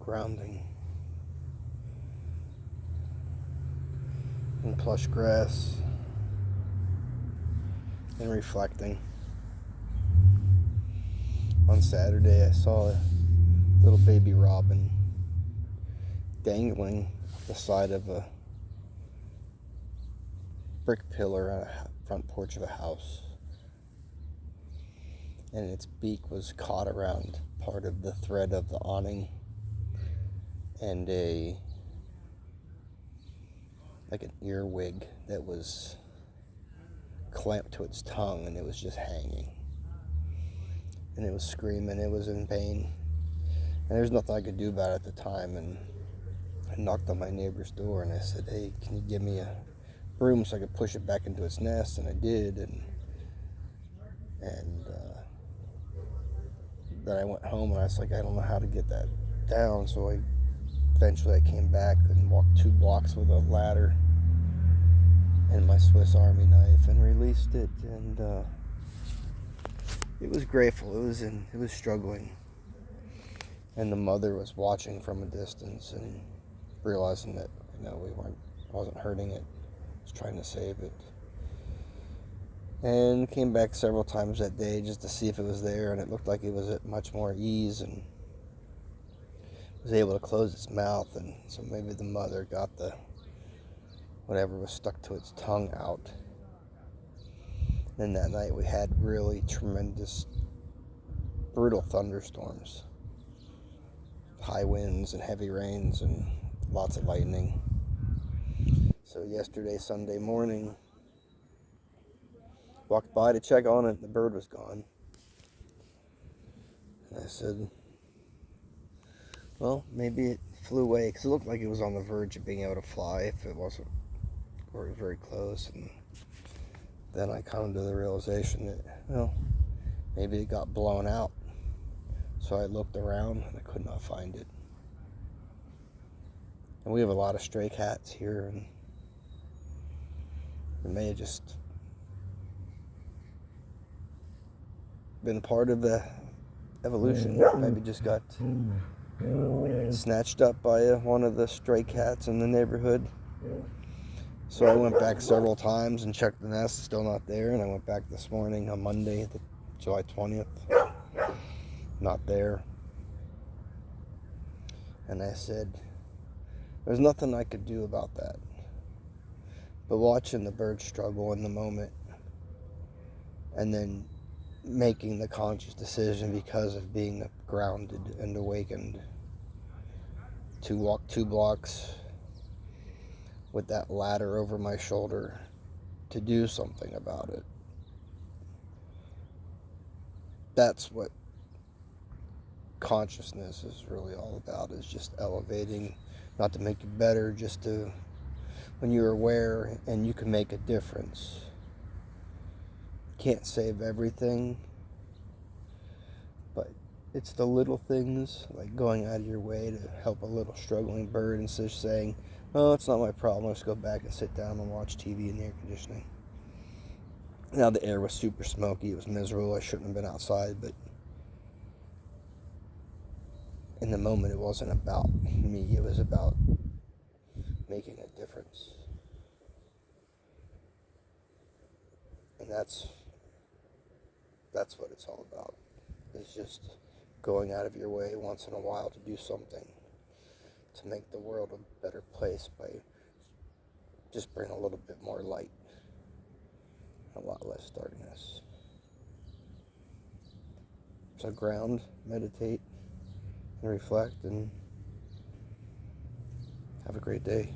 grounding in plush grass and reflecting. On Saturday, I saw a little baby robin dangling off the side of a brick pillar on a front porch of a house, and its beak was caught around part of the thread of the awning and an earwig that was clamped to its tongue, and it was just hanging, and it was screaming. It was in pain, and there's nothing I could do about it at the time. And I knocked on my neighbor's door and I said, "Hey, can you give me a broom so I could push it back into its nest?" And I did, and then I went home and I was like, I don't know how to get that down. So eventually I came back and walked 2 blocks with a ladder and my Swiss Army knife and released it, and it was grateful. It was struggling, and the mother was watching from a distance and realizing that I wasn't hurting it, I was trying to save it, and came back several times that day just to see if it was there, and it looked like it was at much more ease and was able to close its mouth, and so maybe the mother got the whatever was stuck to its tongue out. And that night we had really tremendous, brutal thunderstorms, high winds and heavy rains and lots of lightning. So yesterday, Sunday morning, walked by to check on it, the bird was gone. And I said, well, maybe it flew away, because it looked like it was on the verge of being able to fly if it wasn't very, very close. And then I come to the realization that, well, maybe it got blown out. So I looked around and I could not find it. And we have a lot of stray cats here, and it may have just been part of the evolution. Maybe just got snatched up by one of the stray cats in the neighborhood. So I went back several times and checked the nest, still not there. And I went back this morning on Monday, July 20th, not there. And I said, there's nothing I could do about that. But watching the bird struggle in the moment, and then making the conscious decision because of being grounded and awakened to walk 2 blocks with that ladder over my shoulder to do something about it. That's what consciousness is really all about, is just elevating, not to make you better, just to, when you're aware and you can make a difference. Can't save everything, but it's the little things, like going out of your way to help a little struggling bird instead of saying, oh, it's not my problem, I'll just go back and sit down and watch TV in the air conditioning. Now the air was super smoky, it was miserable, I shouldn't have been outside, but in the moment it wasn't about me, it was about making a difference. And that's what it's all about. It's just going out of your way once in a while to do something to make the world a better place, by just bring a little bit more light, a lot less darkness. So ground, meditate, and reflect, and have a great day.